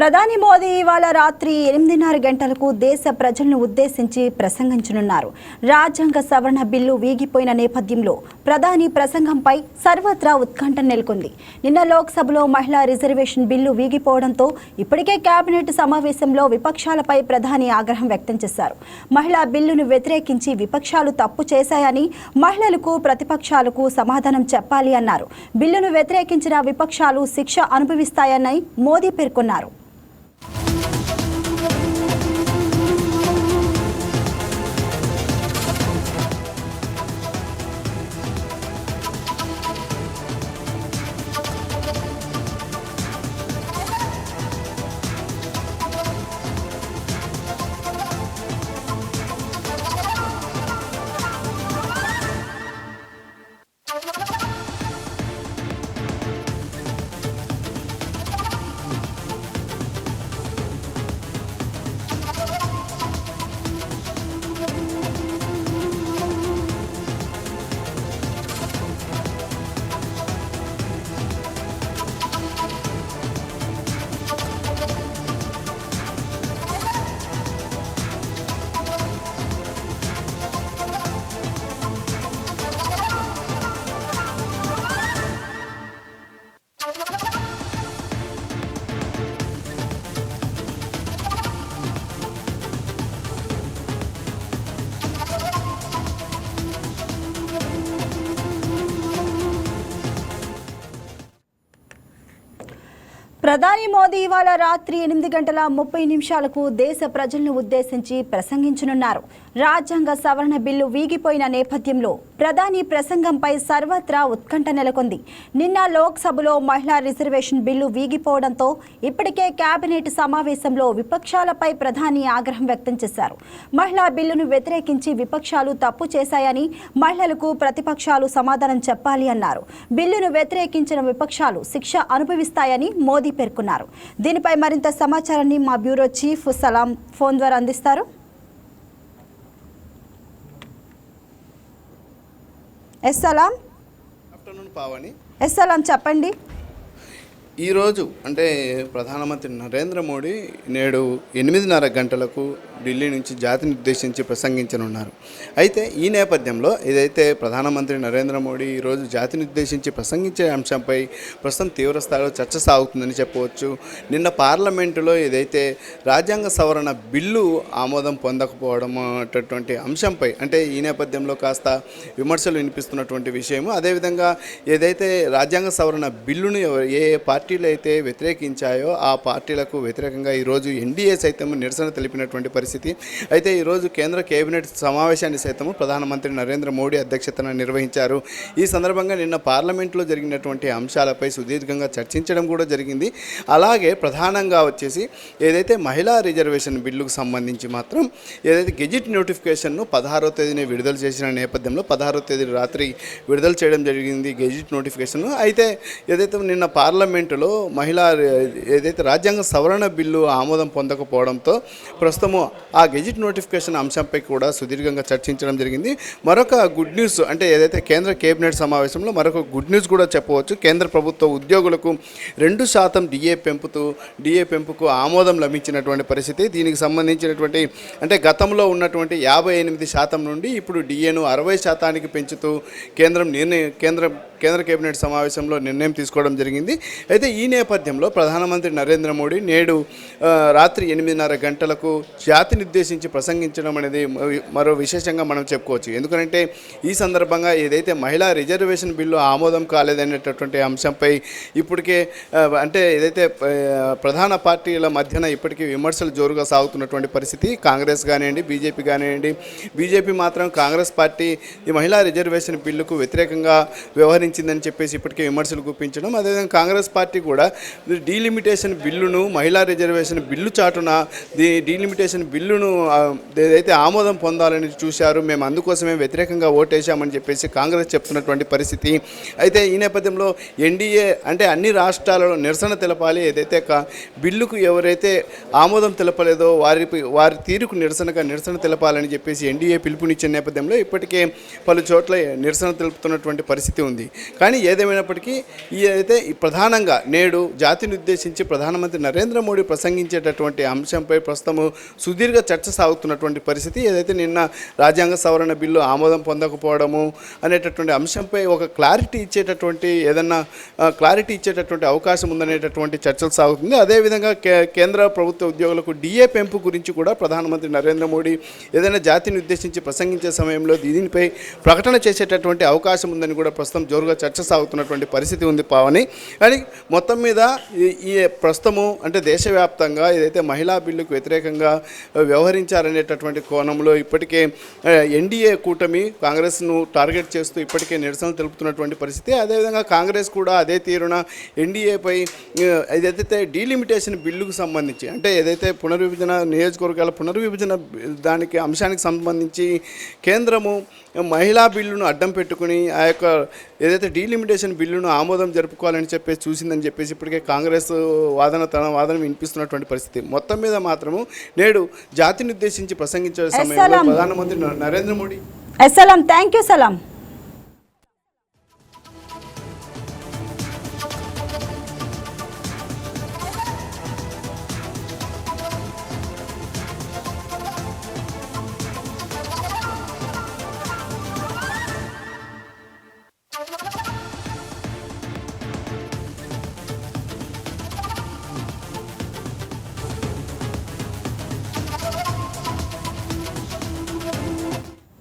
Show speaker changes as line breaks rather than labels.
ప్రధాని మోదీ ఇవాళ రాత్రి 8:30 గంటలకు దేశ ప్రజలను ఉద్దేశించి ప్రసంగించనున్నారు. రాజ్యాంగ సవరణ బిల్లు వీగిపోయిన నేపథ్యంలో ప్రధాని ప్రసంగంపై సర్వత్రా ఉత్కంఠ నెలకొంది. నిన్న లోక్సభలో మహిళా రిజర్వేషన్ బిల్లు వీగిపోవడంతో ఇప్పటికే కేబినెట్ సమావేశంలో విపక్షాలపై ప్రధాని ఆగ్రహం వ్యక్తం చేశారు. మహిళా బిల్లును వ్యతిరేకించి విపక్షాలు తప్పు చేశాయని, మహిళలకు ప్రతిపక్షాలకు సమాధానం చెప్పాలి అన్నారు. బిల్లును వ్యతిరేకించిన విపక్షాలు శిక్ష అనుభవిస్తాయని మోదీ పేర్కొన్నారు. ప్రధాని మోదీ ఇవాళ రాత్రి 8:30 దేశ ప్రజలను ఉద్దేశించి ప్రసంగించనున్నారు. రాజ్యాంగ సవరణ బిల్లు వీగిపోయిన నేపథ్యంలో ప్రధాని ప్రసంగంపై సర్వత్రా ఉత్కంఠ నెలకొంది. నిన్న లోక్సభలో మహిళా రిజర్వేషన్ బిల్లు వీగిపోవడంతో ఇప్పటికే కేబినెట్ సమావేశంలో విపక్షాలపై ప్రధాని ఆగ్రహం వ్యక్తం చేశారు. మహిళా బిల్లును వ్యతిరేకించి విపక్షాలు తప్పు చేశాయని, మహిళలకు ప్రతిపక్షాలు సమాధానం చెప్పాలి అన్నారు. బిల్లును వ్యతిరేకించిన విపక్షాలు శిక్ష అనుభవిస్తాయని మోదీ పేర్కొన్నారు. దీనిపై మరింత సమాచారాన్ని మా బ్యూరో చీఫ్ సలాం ఫోన్ ద్వారా అందిస్తారు. సలాం.
ఆఫ్టర్నూన్ పావని.
సలాం, చెప్పండి.
ఈరోజు అంటే ప్రధానమంత్రి నరేంద్ర మోడీ నేడు 8:30 గంటలకు ఢిల్లీ నుంచి జాతిని ఉద్దేశించి ప్రసంగించనున్నారు. అయితే ఈ నేపథ్యంలో ఏదైతే ప్రధానమంత్రి నరేంద్ర మోడీ ఈరోజు జాతిని ఉద్దేశించి ప్రసంగించే అంశంపై ప్రస్తుతం తీవ్రస్థాయిలో చర్చ సాగుతుందని చెప్పవచ్చు. నిన్న పార్లమెంటులో ఏదైతే రాజ్యాంగ సవరణ బిల్లు ఆమోదం పొందకపోవడం అటువంటి అంశంపై అంటే ఈ నేపథ్యంలో కాస్త విమర్శలు వినిపిస్తున్నటువంటి విషయము. అదేవిధంగా ఏదైతే రాజ్యాంగ సవరణ బిల్లును ఏ పార్టీలు అయితే వ్యతిరేకించాయో ఆ పార్టీలకు వ్యతిరేకంగా ఈరోజు ఎన్డీఏ సైతం నిరసన తెలిపినటువంటి పరిస్థితి. అయితే ఈరోజు కేంద్ర కేబినెట్ సమావేశాన్ని సైతము ప్రధానమంత్రి నరేంద్ర మోడీ అధ్యక్షతన నిర్వహించారు. ఈ సందర్భంగా నిన్న పార్లమెంట్లో జరిగినటువంటి అంశాలపై సుదీర్ఘంగా చర్చించడం కూడా జరిగింది. అలాగే ప్రధానంగా వచ్చేసి ఏదైతే మహిళా రిజర్వేషన్ బిల్లుకు సంబంధించి మాత్రం ఏదైతే గెజిట్ నోటిఫికేషన్ను 16వ తేదీన విడుదల చేసిన నేపథ్యంలో 16వ తేదీ రాత్రి విడుదల చేయడం జరిగింది గెజిట్ నోటిఫికేషన్. అయితే ఏదైతే నిన్న పార్లమెంటులో ఏదైతే రాజ్యాంగ సవరణ బిల్లు ఆమోదం పొందకపోవడంతో ప్రస్తుతము ఆ గెజిట్ నోటిఫికేషన్ అంశంపై కూడా సుదీర్ఘంగా చర్చించడం జరిగింది. మరొక గుడ్ న్యూస్ అంటే ఏదైతే కేంద్ర కేబినెట్ సమావేశంలో మరొక గుడ్ న్యూస్ కూడా చెప్పవచ్చు. కేంద్ర ప్రభుత్వ ఉద్యోగులకు 2% డిఏ పెంపుకు ఆమోదం లభించినటువంటి పరిస్థితి. దీనికి సంబంధించినటువంటి అంటే గతంలో ఉన్నటువంటి 58% నుండి ఇప్పుడు డిఏను 60% పెంచుతూ కేంద్ర కేబినెట్ సమావేశంలో నిర్ణయం తీసుకోవడం జరిగింది. అయితే ఈ నేపథ్యంలో ప్రధానమంత్రి నరేంద్ర మోడీ నేడు రాత్రి 8:30 గంటలకు జాతిని ఉద్దేశించి ప్రసంగించడం అనేది మరో విశేషంగా మనం చెప్పుకోవచ్చు. ఎందుకంటే ఈ సందర్భంగా ఏదైతే మహిళా రిజర్వేషన్ బిల్లు ఆమోదం కాలేదనేటటువంటి అంశంపై ఇప్పటికే అంటే ఏదైతే ప్రధాన పార్టీల మధ్యన ఇప్పటికీ విమర్శలు జోరుగా సాగుతున్నటువంటి పరిస్థితి. కాంగ్రెస్ కానివ్వండి, బీజేపీ కానివ్వండి. బీజేపీ మాత్రం కాంగ్రెస్ పార్టీ ఈ మహిళా రిజర్వేషన్ బిల్లుకు వ్యతిరేకంగా వ్యవహరించిందని చెప్పేసి ఇప్పటికే విమర్శలు గుప్పించడం. అదేవిధంగా కాంగ్రెస్ పార్టీ కూడా డీలిమిటేషన్ బిల్లును మహిళా రిజర్వేషన్ బిల్లు చాటున డీలిమిటేషన్ బిల్లును ఏదైతే ఆమోదం పొందాలని చూశారు, మేము అందుకోసమే వ్యతిరేకంగా ఓటేశామని చెప్పేసి కాంగ్రెస్ చెప్తున్నటువంటి పరిస్థితి. అయితే ఈ నేపథ్యంలో ఎన్డీఏ అంటే అన్ని రాష్ట్రాలలో నిరసన తెలపాలి. ఏదైతే బిల్లుకు ఎవరైతే ఆమోదం తెలపలేదో వారి తీరుకు నిరసన తెలపాలని చెప్పేసి ఎన్డీఏ పిలుపునిచ్చిన నేపథ్యంలో ఇప్పటికే పలు చోట్ల నిరసన తెలుపుతున్నటువంటి పరిస్థితి ఉంది. కానీ ఏదేమైనప్పటికీ అయితే ప్రధానంగా నేడు జాతిని ఉద్దేశించి ప్రధానమంత్రి నరేంద్ర మోడీ ప్రసంగించేటటువంటి అంశంపై ప్రస్తుతము సుదీర్ఘ చర్చ సాగుతున్నటువంటి పరిస్థితి. ఏదైతే నిన్న రాజ్యాంగ సవరణ బిల్లు ఆమోదం పొందకపోవడము అనేటటువంటి అంశంపై ఒక క్లారిటీ ఇచ్చేటటువంటి అవకాశం ఉందనేటటువంటి చర్చలు సాగుతుంది. అదేవిధంగా కేంద్ర ప్రభుత్వ ఉద్యోగులకు డిఏ పెంపు గురించి కూడా ప్రధానమంత్రి నరేంద్ర మోడీ ఏదైనా జాతిని ఉద్దేశించి ప్రసంగించే సమయంలో దీనిపై ప్రకటన చేసేటటువంటి అవకాశం ఉందని కూడా ప్రస్తుతం జోరుగా చర్చ సాగుతున్నటువంటి పరిస్థితి ఉంది పావని. కానీ మొత్తం మీద ఈ ప్రస్తుతము అంటే దేశవ్యాప్తంగా ఏదైతే మహిళా బిల్లుకు వ్యతిరేకంగా వ్యవహరించారనేటటువంటి కోణంలో ఇప్పటికే ఎన్డీఏ కూటమి కాంగ్రెస్ను టార్గెట్ చేస్తూ ఇప్పటికే నిరసనలు తెలుపుతున్నటువంటి పరిస్థితి. అదేవిధంగా కాంగ్రెస్ కూడా అదే తీరున ఎన్డీఏపై ఏదైతే డీలిమిటేషన్ బిల్లుకు సంబంధించి అంటే ఏదైతే నియోజకవర్గాల పునర్విభజన దానికి అంశానికి సంబంధించి కేంద్రము మహిళా బిల్లును అడ్డం పెట్టుకుని ఆ యొక్క ఏదైతే డీలిమిటేషన్ బిల్లును ఆమోదం జరుపుకోవాలని చెప్పేసి చూసిందని చెప్పేసి ఇప్పటికే కాంగ్రెస్ తన వాదన వినిపిస్తున్నటువంటి పరిస్థితి. మొత్తం మీద మాత్రము నేడు జాతిని ఉద్దేశించి ప్రసంగించే సమయంలో ప్రధానమంత్రి Narendra Modi
thank you Salam.